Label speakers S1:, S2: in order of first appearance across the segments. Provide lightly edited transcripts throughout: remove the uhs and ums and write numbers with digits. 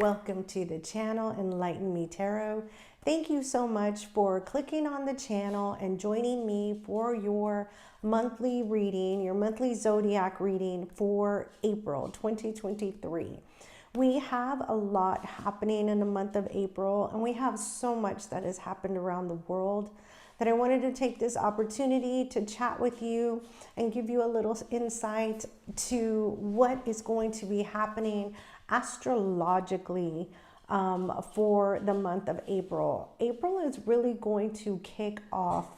S1: Welcome to the channel, Enlighten Me Tarot. Thank you so much for clicking on the channel and joining me for your monthly reading, your monthly zodiac reading for April 2023. We have a lot happening in the month of April, and we have so much that has happened around the world that I wanted to take this opportunity to chat with you and give you a little insight to what is going to be happening astrologically for the month of April. April is really going to kick off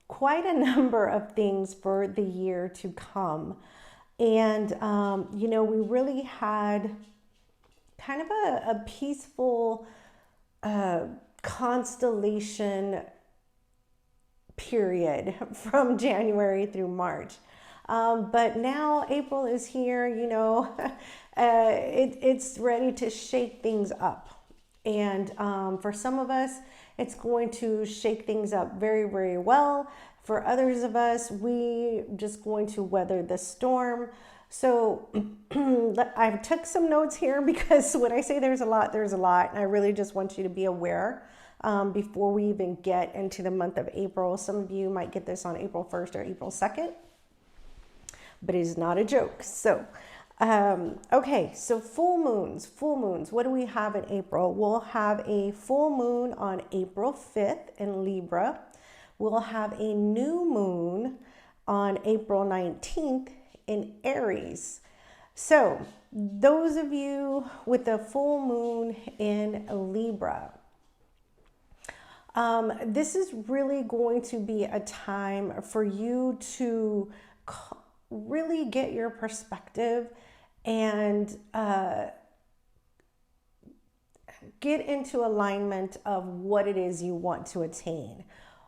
S1: quite a number of things for the year to come. And, you know, we really had kind of a peaceful constellation period from January through March. But now April is here, you know, it's ready to shake things up. And for some of us, it's going to shake things up very, very well. For others of us, we just going to weather the storm. So I took some notes here because when I say there's a lot, and I really just want you to be aware before we even get into the month of April. Some of you might get this on April 1st or April 2nd, but it is not a joke. So, okay, so full moons, what do we have in April? We'll have a full moon on April 5th in Libra. We'll have a new moon on April 19th in Aries. So those of you with the full moon in Libra, this is really going to be a time for you to really get your perspective and get into alignment of what it is you want to attain,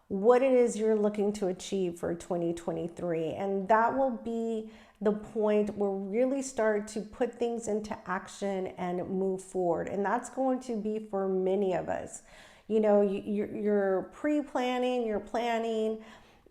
S1: what it is you're looking to achieve for 2023. And that will be the point where we really start to put things into action and move forward. And that's going to be for many of us. You know, you're pre-planning, you're planning,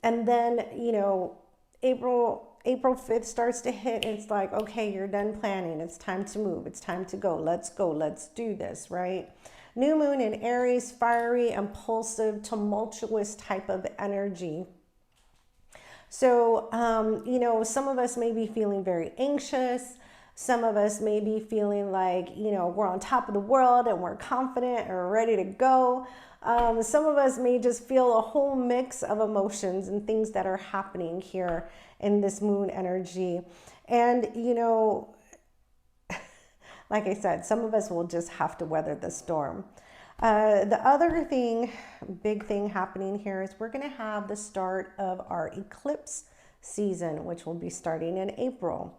S1: and then, you know, April 5th starts to hit, and it's like, okay, you're done planning. It's time to move. It's time to go. Let's go. Let's do this, right? New moon in Aries, fiery, impulsive, tumultuous type of energy. So, you know, some of us may be feeling very anxious. Some of us may be feeling like, you know, we're on top of the world and we're confident and we're ready to go. Some of us may just feel a whole mix of emotions and things that are happening here in this moon energy. And, you know, like I said, some of us will just have to weather the storm. The other thing, big thing happening here is we're going to have the start of our eclipse season, which will be starting in April.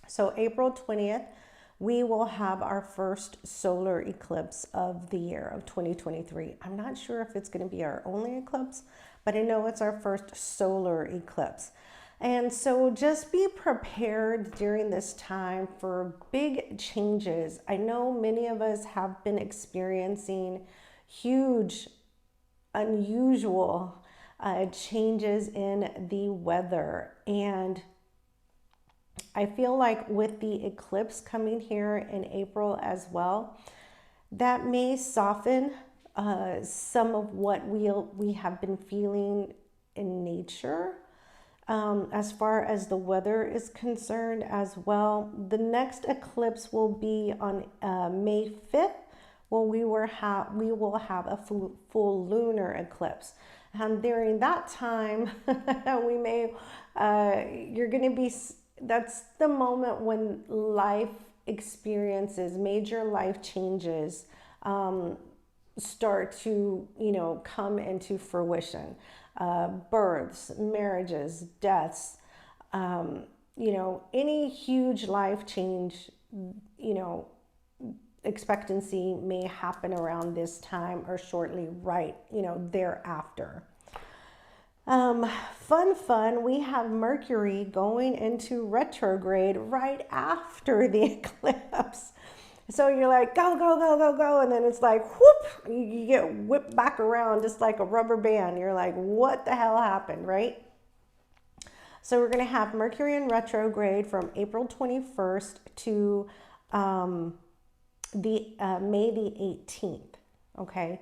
S1: So April 20th, we will have our first solar eclipse of the year of 2023. I'm not sure if it's going to be our only eclipse, but I know it's our first solar eclipse. And so just be prepared during this time for big changes. I know many of us have been experiencing huge, unusual changes in the weather. And I feel like with the eclipse coming here in April as well, that may soften some of what we have been feeling in nature. As far as the weather is concerned as well. The next eclipse will be on May 5th, where we will have a full lunar eclipse. And during that time, we may, you're going to be, that's the moment when life experiences, major life changes start to, you know, come into fruition. Births, marriages, deaths, you know, any huge life change, you know, expectancy may happen around this time or shortly you know, thereafter. Fun, we have Mercury going into retrograde right after the eclipse. So you're like, go. And then it's like, whoop, you get whipped back around just like a rubber band. You're like, what the hell happened, right? So we're going to have Mercury in retrograde from April 21st to May the 18th. Okay.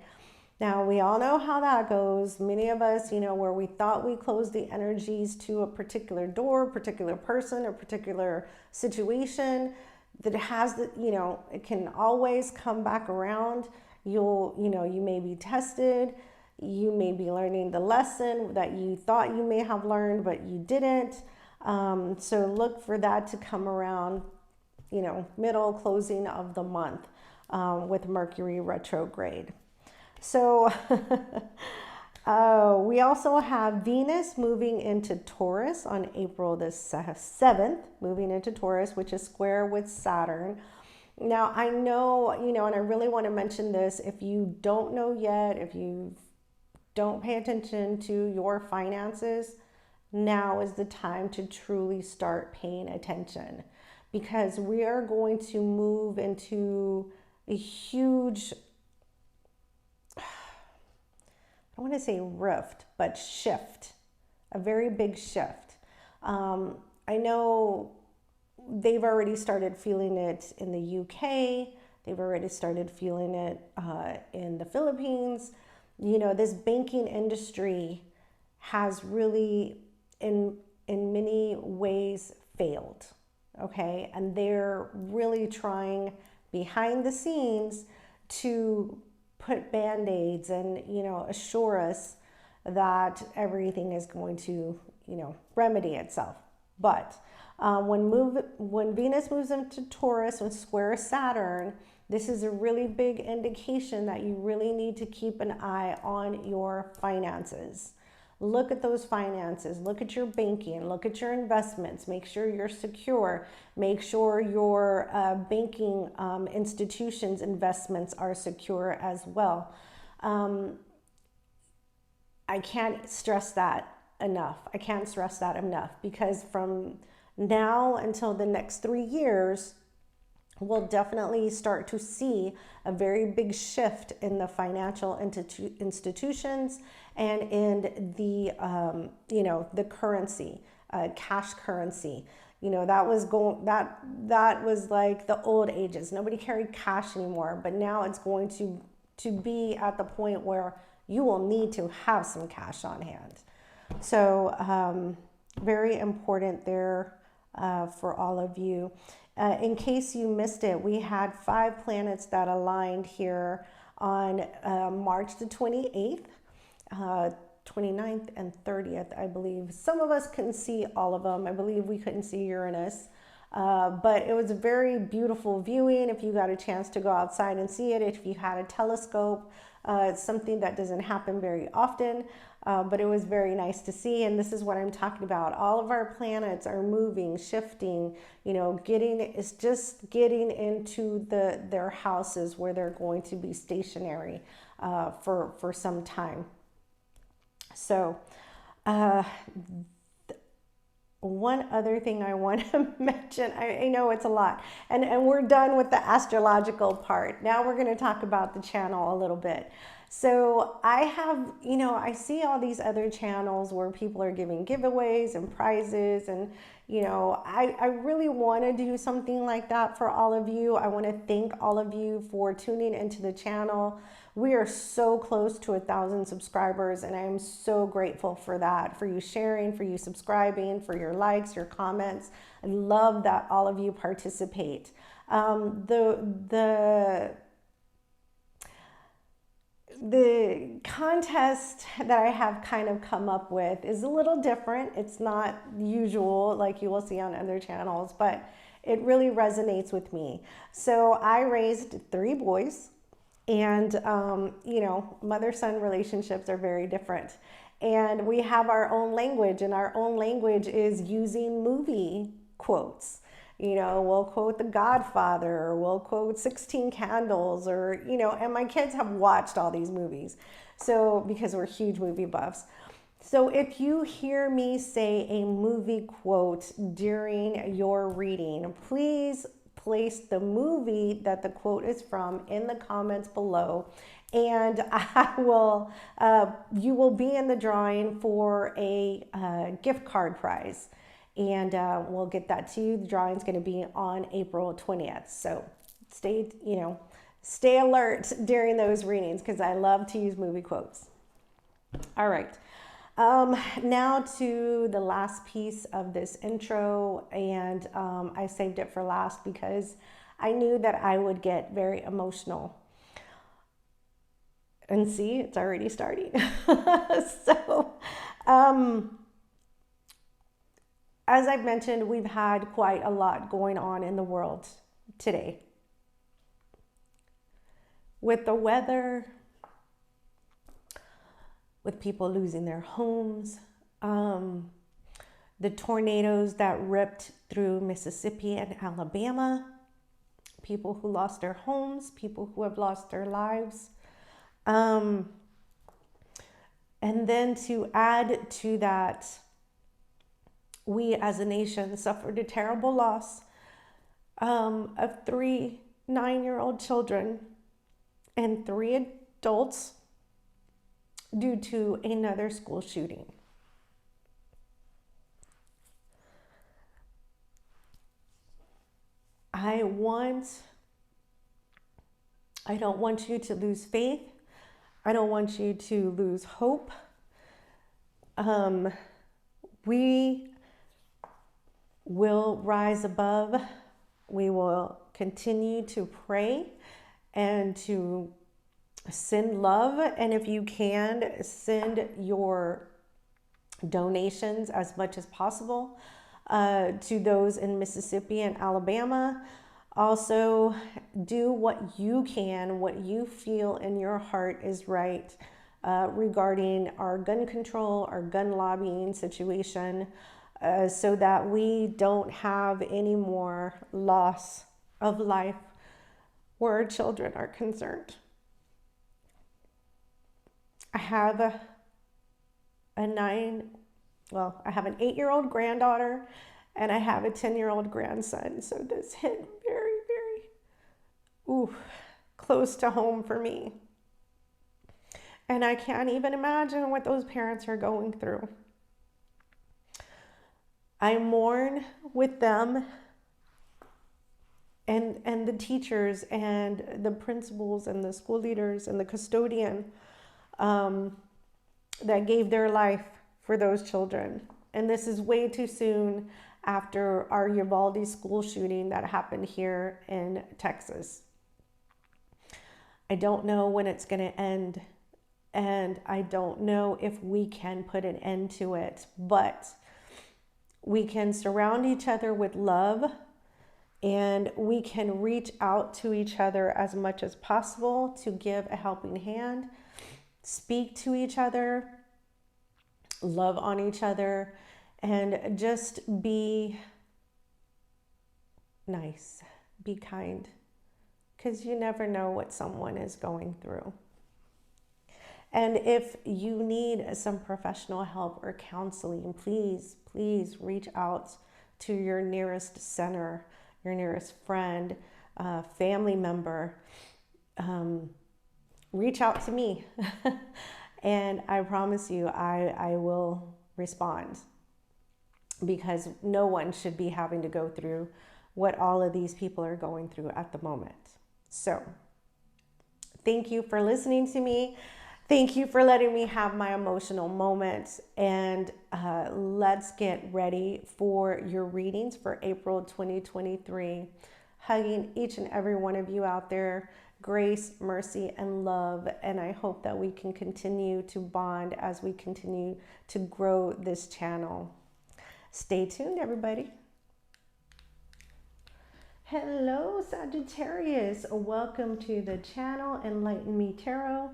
S1: Now, we all know how that goes. Many of us, where we thought we closed the energies to a particular door, particular person, or particular situation, that has the, it can always come back around. You may be tested. You may be learning the lesson that you thought you may have learned, but you didn't. So look for that to come around, middle closing of the month with Mercury retrograde. So we also have Venus moving into Taurus on April the 7th, moving into Taurus, which is square with Saturn. Now, I know, and I really want to mention this, if you don't know yet, if you don't pay attention to your finances, now is the time to truly start paying attention, because we are going to move into a huge, I want to say rift, but shift, a very big shift. I know they've already started feeling it in the UK. They've already started feeling it in the Philippines. This banking industry has really, in many ways, failed. Okay, and they're really trying behind the scenes to put band-aids and, assure us that everything is going to, remedy itself. But when Venus moves into Taurus and square Saturn, this is a really big indication that you really need to keep an eye on your finances. Look at those finances, look at your banking, look at your investments, make sure you're secure, make sure your banking institutions' investments are secure as well. I can't stress that enough. Because from now until the next 3 years, we'll definitely start to see a very big shift in the financial institutions and in the, the currency, cash currency. That was like the old ages. Nobody carried cash anymore, but now it's going to be at the point where you will need to have some cash on hand. So very important there for all of you. In case you missed it, we had 5 planets that aligned here on March the 28th, 29th, and 30th, I believe. Some of us couldn't see all of them. I believe we couldn't see Uranus. But it was a very beautiful viewing. If you got a chance to go outside and see it, if you had a telescope, it's something that doesn't happen very often. But it was very nice to see, and this is what I'm talking about. All of our planets are moving, shifting, getting into their houses where they're going to be stationary for some time. So one other thing I want to mention, I know it's a lot, and we're done with the astrological part. Now we're going to talk about the channel a little bit. So I have, I see all these other channels where people are giving giveaways and prizes, and, I really want to do something like that for all of you. I want to thank all of you for tuning into the channel. We are so close to 1,000 subscribers, and I am so grateful for that, for you sharing, for you subscribing, for your likes, your comments. I love that all of you participate. The contest that I have kind of come up with is a little different. It's not usual like you will see on other channels, but it really resonates with me. So I raised 3 boys, and mother-son relationships are very different. And we have our own language, and our own language is using movie quotes. We'll quote The Godfather, or we'll quote 16 Candles, or, and my kids have watched all these movies. So, because we're huge movie buffs. So if you hear me say a movie quote during your reading, please place the movie that the quote is from in the comments below, and you will be in the drawing for a gift card prize. And we'll get that to you. The drawing is going to be on April 20th. So stay alert during those readings because I love to use movie quotes. All right. Now to the last piece of this intro, and I saved it for last because I knew that I would get very emotional. And see, it's already starting. So, as I've mentioned, we've had quite a lot going on in the world today. With the weather, with people losing their homes, the tornadoes that ripped through Mississippi and Alabama, people who lost their homes, people who have lost their lives. And then to add to that, we as a nation suffered a terrible loss of 3 9-year-old children and 3 adults due to another school shooting. I don't want you to lose faith. I don't want you to lose hope. We will rise above. We will continue to pray and to send love. And if you can, send your donations as much as possible to those in Mississippi and Alabama. Also, do what you can, what you feel in your heart is right regarding our gun control, our gun lobbying situation, so that we don't have any more loss of life where our children are concerned. I have an 8-year-old granddaughter and I have a 10-year-old grandson. So this hit very, very close to home for me. And I can't even imagine what those parents are going through. I mourn with them and the teachers and the principals and the school leaders and the custodian that gave their life for those children. And this is way too soon after our Uvalde school shooting that happened here in Texas. I don't know when it's going to end, and I don't know if we can put an end to it, but we can surround each other with love, and we can reach out to each other as much as possible to give a helping hand, speak to each other, love on each other, and just be nice, be kind, because you never know what someone is going through. And if you need some professional help or counseling, please reach out to your nearest center, your nearest friend, family member. Reach out to me and I promise you I will respond, because no one should be having to go through what all of these people are going through at the moment. So thank you for listening to me. Thank you for letting me have my emotional moments, and let's get ready for your readings for April 2023. Hugging each and every one of you out there. Grace, mercy, and love. And I hope that we can continue to bond as we continue to grow this channel. Stay tuned, everybody. Hello, Sagittarius. Welcome to the channel, Enlighten Me Tarot.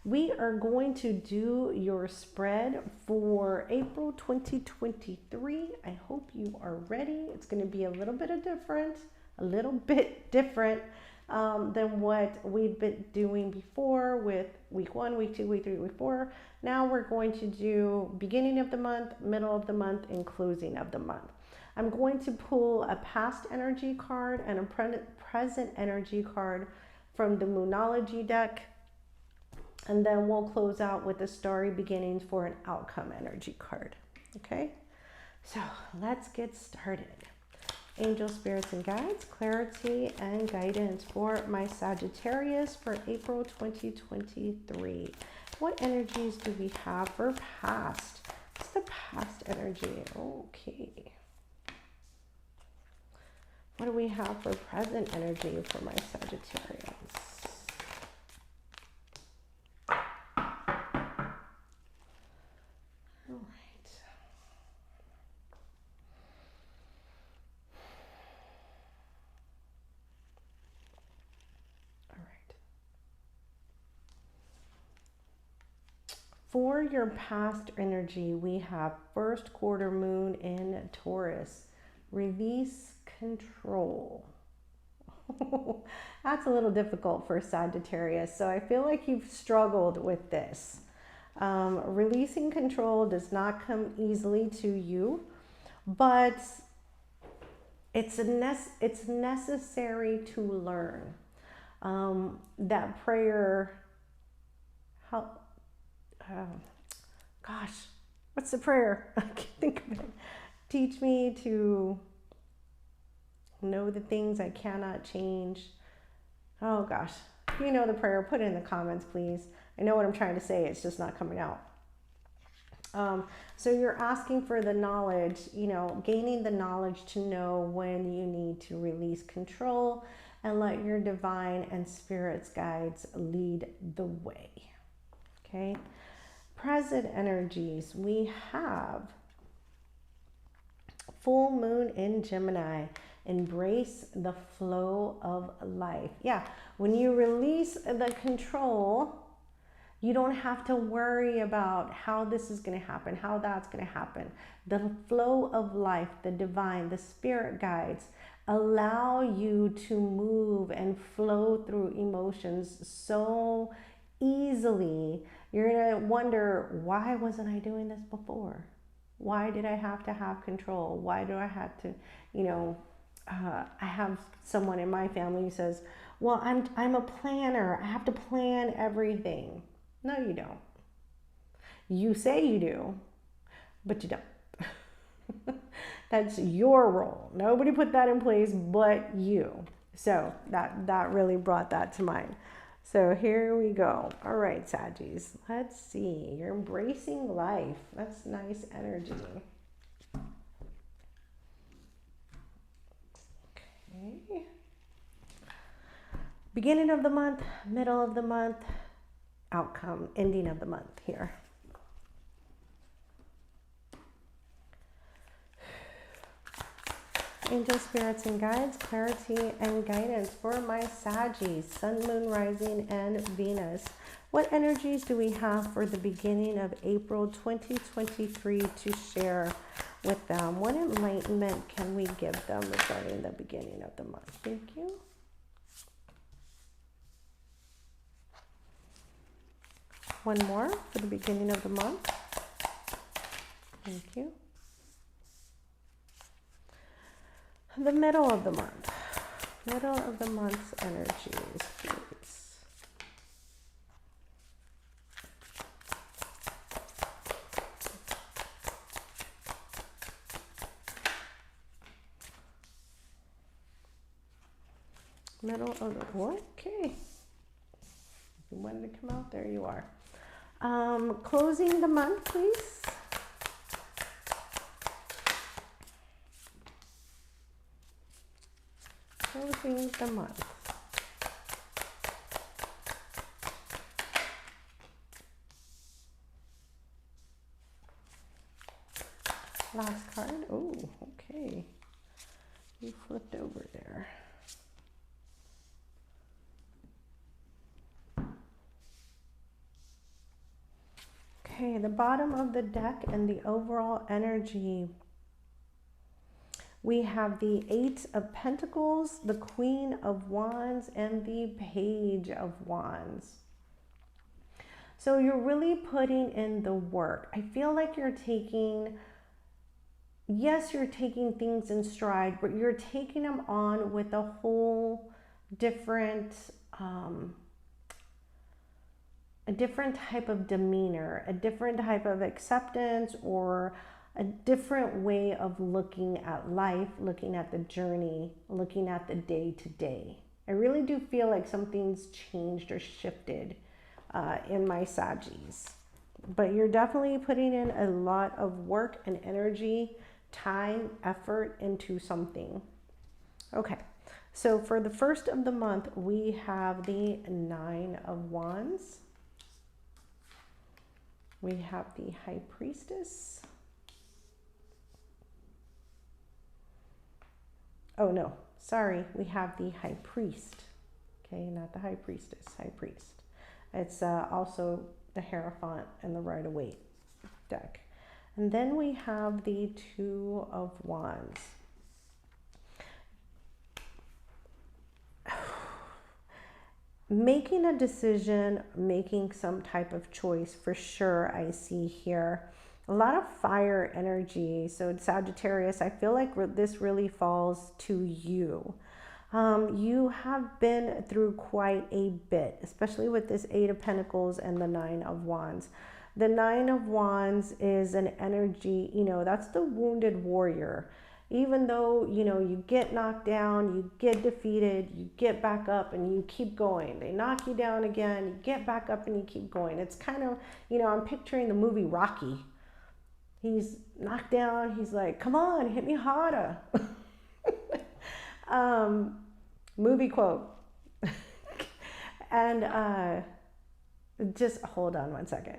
S1: We are going to do your spread for April 2023. I hope you are ready. It's going to be a little bit different than what we've been doing before with week 1, week 2, week 3, week 4. Now we're going to do beginning of the month, middle of the month, and closing of the month. I'm going to pull a past energy card and a present energy card from the Moonology deck. And then we'll close out with the Starry Beginnings for an outcome energy card. Okay, so let's get started. Angel, spirits, and guides, clarity and guidance for my Sagittarius for April 2023. What energies do we have for past? What's the past energy? Okay. What do we have for present energy for my Sagittarius? For your past energy, we have first quarter moon in Taurus. Release control. That's a little difficult for Sagittarius, so I feel like you've struggled with this. Releasing control does not come easily to you, but it's necessary to learn. That prayer, gosh, what's the prayer? I can't think of it. Teach me to know the things I cannot change. Oh gosh, if you know the prayer, put it in the comments, please. I know what I'm trying to say, it's just not coming out. So you're asking for the knowledge, gaining the knowledge to know when you need to release control and let your divine and spirit's guides lead the way. Okay. Present energies, we have full moon in Gemini. Embrace the flow of life. Yeah, when you release the control, you don't have to worry about how this is going to happen, how that's going to happen. The flow of life, the divine, the spirit guides allow you to move and flow through emotions so easily. You're going to wonder, why wasn't I doing this before? Why did I have to have control? Why do I have to, I have someone in my family who says, well, I'm a planner. I have to plan everything. No, you don't. You say you do, but you don't. That's your role. Nobody put that in place but you. So that really brought that to mind. So here we go. All right, Saggies. Let's see. You're embracing life. That's nice energy. Okay. Beginning of the month, middle of the month, outcome, ending of the month here. Angel, spirits, and guides, clarity and guidance for my Saggies, Sun, Moon, Rising, and Venus. What energies do we have for the beginning of April 2023 to share with them? What enlightenment can we give them regarding the beginning of the month? Thank you. One more for the beginning of the month. Thank you. The middle of the month. Middle of the month's energies, please. Middle of the, okay. You wanted to come out, there you are. Closing the month, please. Closing the month. Last card. Oh, okay. You flipped over there. Okay, the bottom of the deck and the overall energy. We have the Eight of Pentacles, the Queen of Wands, and the Page of Wands. So you're really putting in the work. I feel like you're taking, yes, you're taking things in stride, but you're taking them on with a whole different, a different type of demeanor, a different type of acceptance, or a different way of looking at life, looking at the journey, looking at the day to day. I really do feel like something's changed or shifted in my Saggies. But you're definitely putting in a lot of work and energy, time, effort into something. Okay, so for the first of the month, we have the Nine of Wands. We have the High Priestess. Oh no, sorry, we have the High Priest. Okay, not the High Priestess, High Priest. It's also the Hierophant and the Rider-Waite deck. And then we have the Two of Wands. Making a decision, making some type of choice for sure, I see here. A lot of fire energy. So Sagittarius, I feel like this really falls to you. You have been through quite a bit, especially with this Eight of Pentacles and the Nine of Wands. The Nine of Wands is an energy, you know, that's the wounded warrior. Even though, you know, you get knocked down, you get defeated, you get back up and you keep going. They knock you down again, you get back up and you keep going. It's kind of, you know, I'm picturing the movie Rocky. He's knocked down, he's like, come on, hit me harder. Movie quote. And just hold on one second.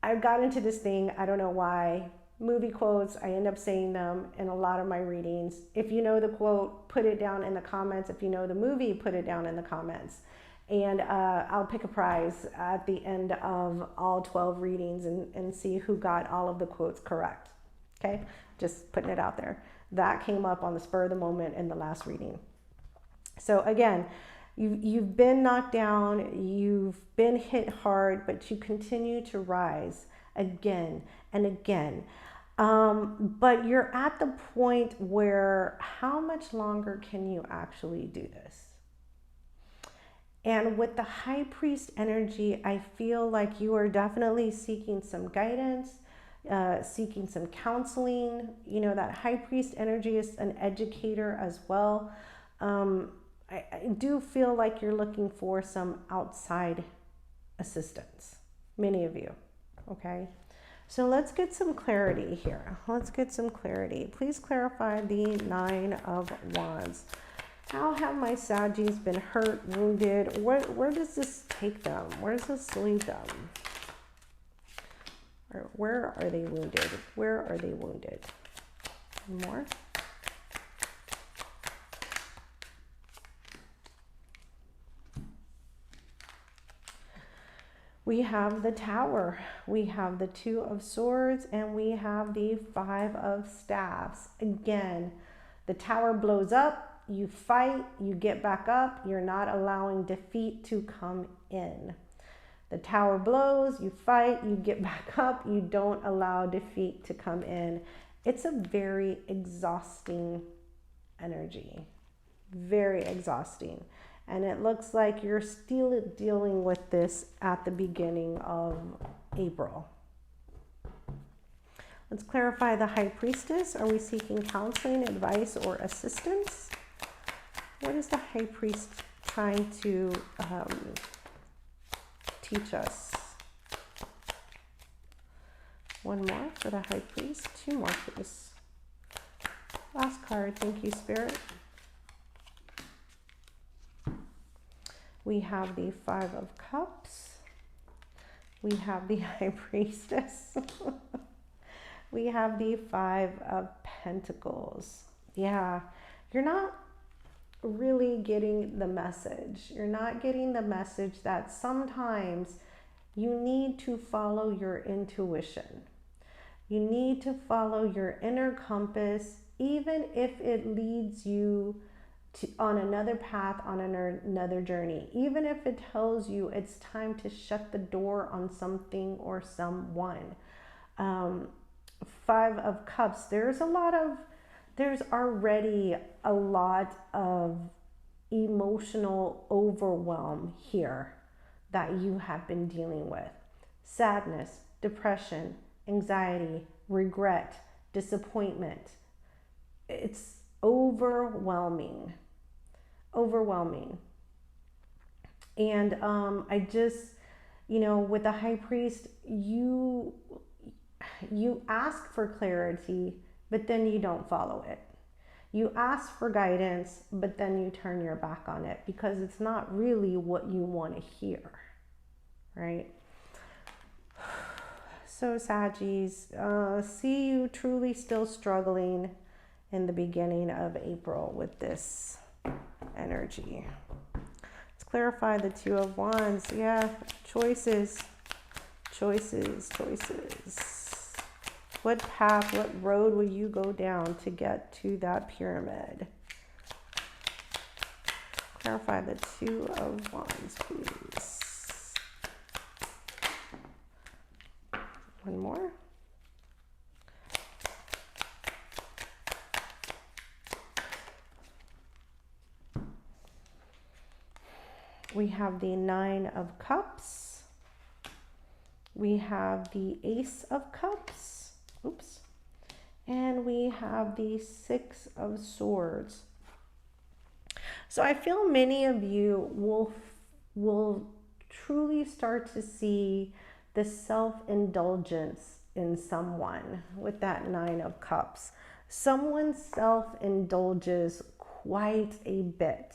S1: I got into this thing, I don't know why. Movie quotes, I end up saying them in a lot of my readings. If you know the quote, put it down in the comments. If you know the movie, put it down in the comments. And I'll pick a prize at the end of all 12 readings and see who got all of the quotes correct. Okay, just putting it out there. That came up on the spur of the moment in the last reading. So again, you've been knocked down, you've been hit hard, but you continue to rise again and again. But you're at the point where how much longer can you actually do this? And with the High Priest energy, I feel like you are definitely seeking some guidance, seeking some counseling. You know, that High Priest energy is an educator as well. I do feel like you're looking for some outside assistance, many of you, okay? So let's get some clarity here. Let's get some clarity. Please clarify the Nine of Wands. How have my Saggies been hurt, wounded? Where does this take them? Where does this lead them? Or where are they wounded? Where are they wounded? More? We have the Tower, we have the Two of Swords, and we have the Five of Staffs. Again, the Tower blows up, you fight, you get back up, you're not allowing defeat to come in. The Tower blows, you fight, you get back up, you don't allow defeat to come in. It's a very exhausting energy, very exhausting. And it looks like you're still dealing with this at the beginning of April. Let's clarify the High Priestess. Are we seeking counseling, advice, or assistance? What is the High Priest trying to teach us? One more for the High Priest. Two more, please. Last card. Thank you, Spirit. We have the Five of Cups. We have the High Priestess. We have the Five of Pentacles. Yeah, you're not really getting the message. You're not getting the message that sometimes you need to follow your intuition. You need to follow your inner compass, even if it leads you on another path, on another journey, even if it tells you it's time to shut the door on something or someone. Five of Cups, there's already a lot of emotional overwhelm here that you have been dealing with. Sadness, depression, anxiety, regret, disappointment. It's overwhelming, overwhelming. And I just, with the high priest, you ask for clarity, but then you don't follow it. You ask for guidance, but then you turn your back on it because it's not really what you want to hear, right? So Saggies, see you truly still struggling in the beginning of April with this energy. Let's clarify the Two of Wands. Yeah, choices. What path, what road will you go down to get to that pyramid? Clarify the Two of Wands, please. One more. We have the Nine of Cups. We have the Ace of Cups. Oops. And we have the Six of Swords. So I feel many of you will truly start to see the self-indulgence in someone with that Nine of Cups. Someone self-indulges quite a bit.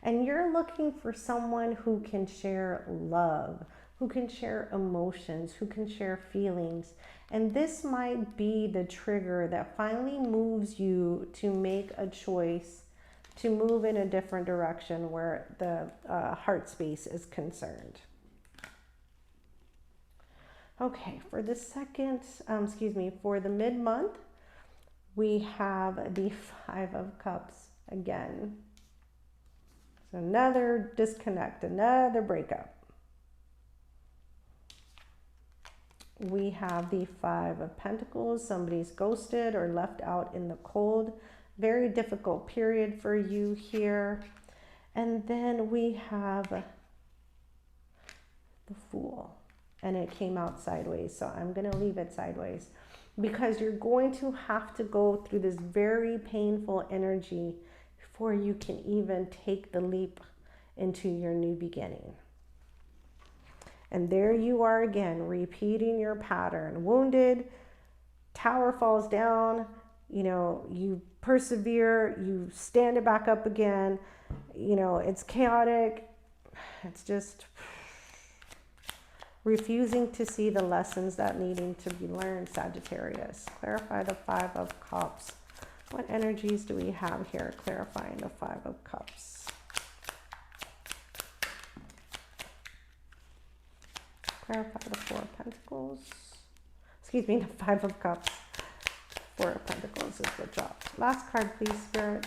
S1: And you're looking for someone who can share love, who can share emotions, who can share feelings. And this might be the trigger that finally moves you to make a choice to move in a different direction where the heart space is concerned. Okay, for the for the mid-month, we have the Five of Cups again. So another disconnect, another breakup. We have the Five of Pentacles. Somebody's ghosted or left out in the cold. Very difficult period for you here. And then we have the Fool. And it came out sideways. So I'm going to leave it sideways. Because you're going to have to go through this very painful energy before you can even take the leap into your new beginning. And there you are again, repeating your pattern. Wounded, tower falls down, you persevere, you stand it back up again. It's chaotic. It's just refusing to see the lessons that needing to be learned, Sagittarius. Clarify the Five of Cups. What energies do we have here clarifying the Five of Cups? Clarify the Four of Pentacles. The Five of Cups. Four of Pentacles is what dropped. Last card, please, Spirit.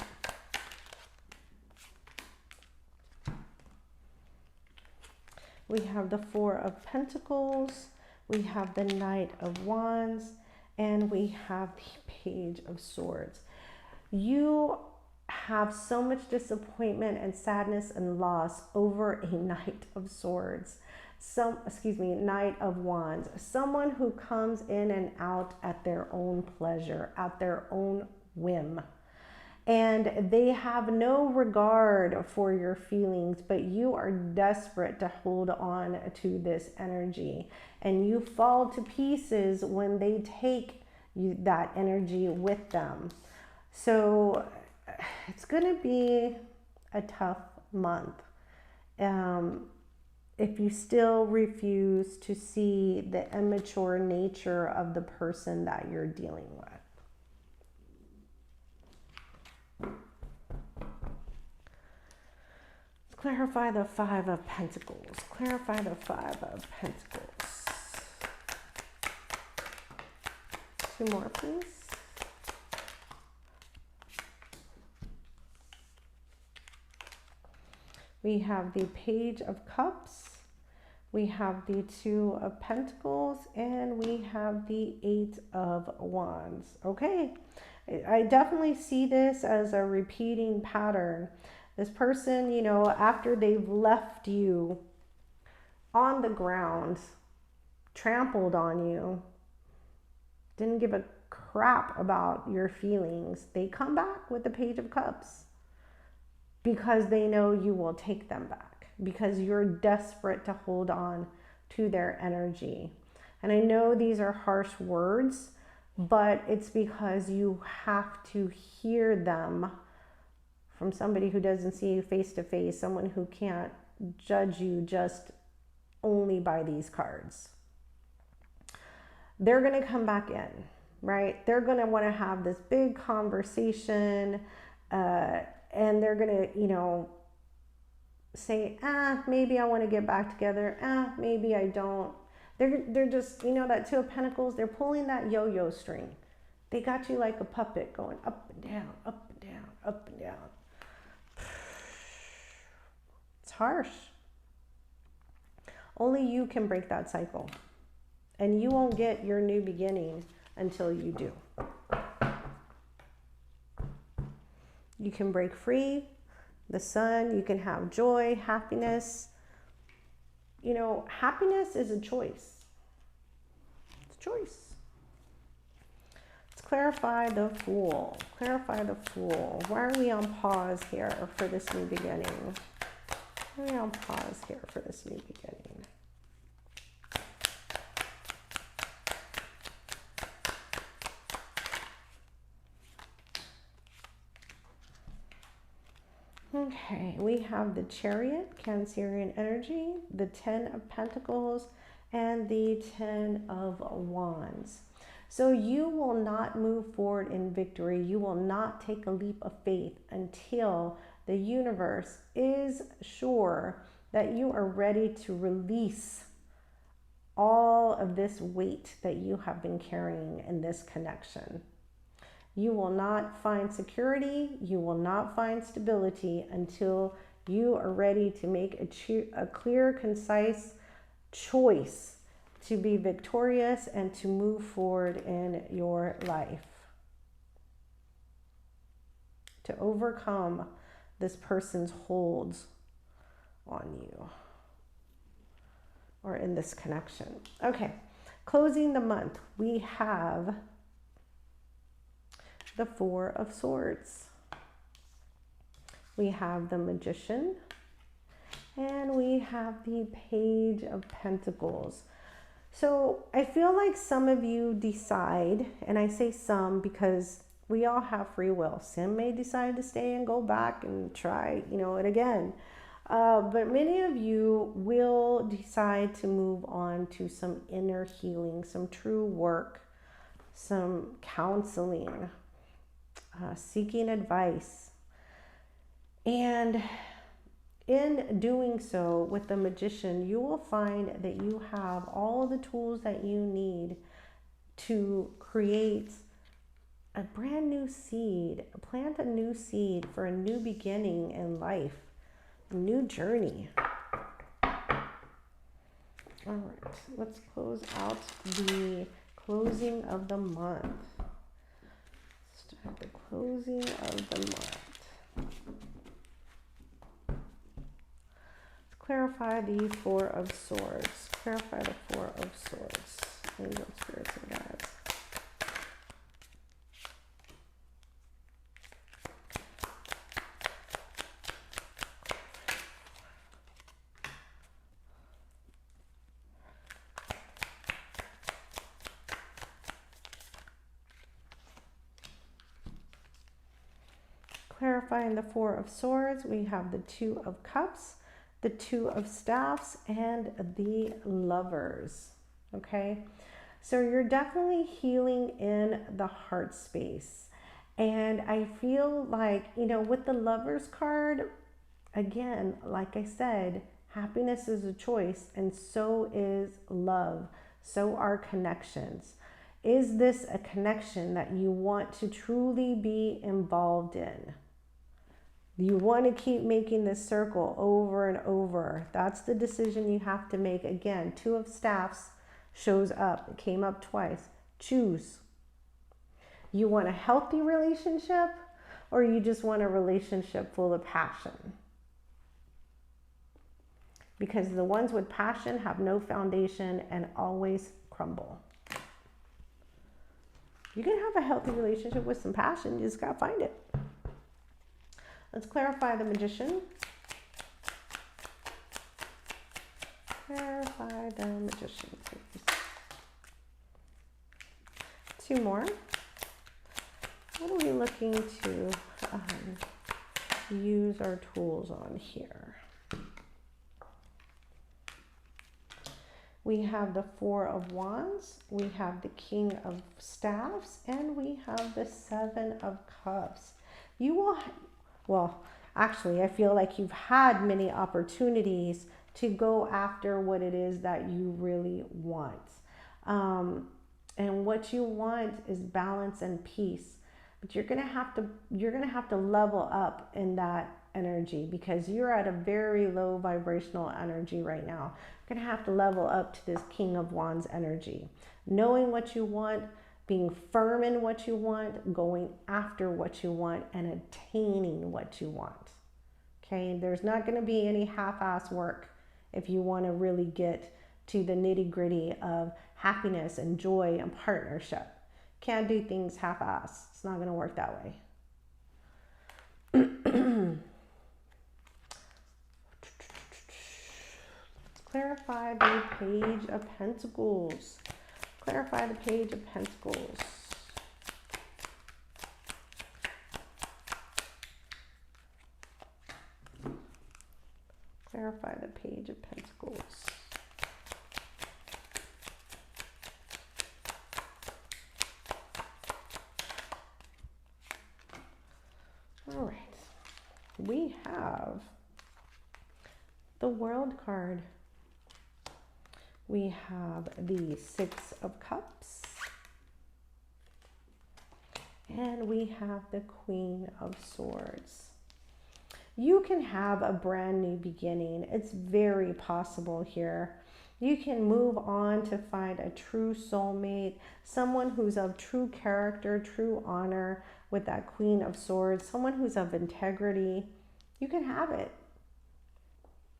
S1: We have the Four of Pentacles. We have the Knight of Wands. And we have the Page of Swords. You have so much disappointment and sadness and loss over a Knight of Swords. Knight of Wands. Someone who comes in and out at their own pleasure, at their own whim. And they have no regard for your feelings, but you are desperate to hold on to this energy. And you fall to pieces when they take that energy with them. So it's going to be a tough month. If you still refuse to see the immature nature of the person that you're dealing with. Clarify the Five of Pentacles. Clarify the Five of Pentacles. Two more, please. We have the Page of Cups. We have the Two of Pentacles. And we have the Eight of Wands. Okay. I definitely see this as a repeating pattern. This person, after they've left you on the ground, trampled on you, didn't give a crap about your feelings, they come back with the Page of Cups because they know you will take them back, because you're desperate to hold on to their energy. And I know these are harsh words, but it's because you have to hear them from somebody who doesn't see you face to face, someone who can't judge you just only by these cards. They're going to come back in, right? They're going to want to have this big conversation, and they're going to, say, maybe I want to get back together. Maybe I don't. They're just, that Two of Pentacles, they're pulling that yo-yo string. They got you like a puppet going up and down, up and down, up and down. It's harsh. Only you can break that cycle. And you won't get your new beginning until you do. You can break free. The Sun, you can have joy, happiness. Happiness is a choice. It's a choice. Let's clarify the Fool. Clarify the Fool. Why are we on pause here for this new beginning? Why are we on pause here for this new beginning? Okay, we have the Chariot, Cancerian energy, the 10 of Pentacles, and the 10 of Wands. So you will not move forward in victory. You will not take a leap of faith until the universe is sure that you are ready to release all of this weight that you have been carrying in this connection. You will not find security, you will not find stability until you are ready to make a clear, concise choice to be victorious and to move forward in your life. To overcome this person's holds on you or in this connection. Okay, closing the month, we have the Four of Swords. We have the Magician, and we have the Page of Pentacles. So I feel like some of you decide, and I say some because we all have free will. Some may decide to stay and go back and try, it again. But many of you will decide to move on to some inner healing, some true work, some counseling, seeking advice. And in doing so with the Magician, you will find that you have all the tools that you need to create a brand new seed, plant a new seed for a new beginning in life, a new journey. All right, let's close out the closing of the month. Start the closing of the month. Let's clarify the Four of Swords. Clarify the Four of Swords. Angel, spirits, and guides. Clarifying the Four of Swords, we have the Two of Cups, the Two of Staffs, and the Lovers. Okay, so you're definitely healing in the heart space. And I feel like, with the Lovers card, again, like I said, happiness is a choice, and so is love. So are connections. Is this a connection that you want to truly be involved in? You want to keep making this circle over and over. That's the decision you have to make. Again, Two of Staffs shows up. It came up twice. Choose. You want a healthy relationship, or you just want a relationship full of passion? Because the ones with passion have no foundation and always crumble. You can have a healthy relationship with some passion. You just got to find it. Let's clarify the Magician. Clarify the Magician, please. 2 more. What are we looking to use our tools on here? We have the 4 of Wands, we have the King of Staffs, and we have the 7 of Cups. You will, well, actually, I feel like you've had many opportunities to go after what it is that you really want. And what you want is balance and peace. But you're gonna have to level up in that energy, because you're at a very low vibrational energy right now. You're gonna have to level up to this King of Wands energy, knowing what you want, being firm in what you want, going after what you want, and attaining what you want. Okay, there's not going to be any half-ass work if you want to really get to the nitty-gritty of happiness and joy and partnership. Can't do things half-ass. It's not going to work that way. Clarify the Page of Pentacles. Clarify the Page of Pentacles. Clarify the Page of Pentacles. All right. We have the World card. We have the 6 of Cups. And we have the Queen of Swords. You can have a brand new beginning. It's very possible here. You can move on to find a true soulmate, someone who's of true character, true honor with that Queen of Swords, someone who's of integrity. You can have it.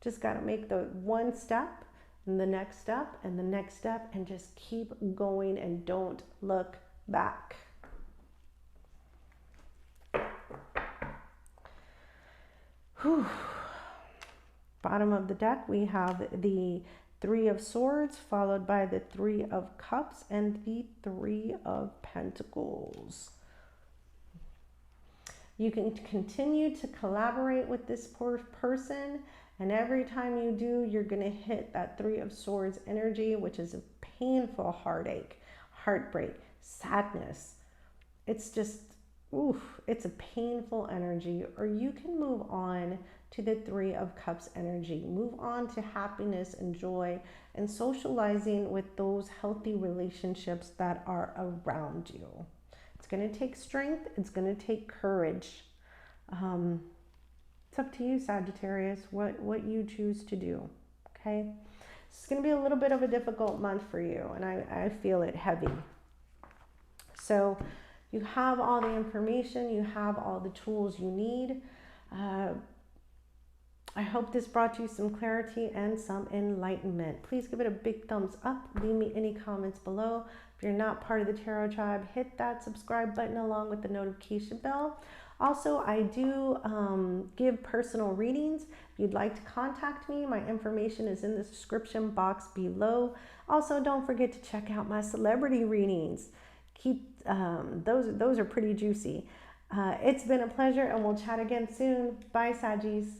S1: Just got to make the one step and the next step and the next step and just keep going and don't look back. Whew. Bottom of the deck, we have the 3 of Swords, followed by the 3 of Cups and the 3 of Pentacles. You can continue to collaborate with this person, and every time you do, you're going to hit that 3 of Swords energy, which is a painful heartache, heartbreak, sadness. It's just, oof, it's a painful energy. Or you can move on to the 3 of Cups energy. Move on to happiness and joy and socializing with those healthy relationships that are around you. It's going to take strength. It's going to take courage. It's up to you, Sagittarius, what you choose to do, okay? It's going to be a little bit of a difficult month for you, and I feel it heavy. So you have all the information. You have all the tools you need. I hope this brought you some clarity and some enlightenment. Please give it a big thumbs up. Leave me any comments below. If you're not part of the Tarot Tribe, hit that subscribe button along with the notification bell. Also, I do give personal readings. If you'd like to contact me, my information is in the description box below. Also, don't forget to check out my celebrity readings. Those are pretty juicy. It's been a pleasure, and we'll chat again soon. Bye, Saggies.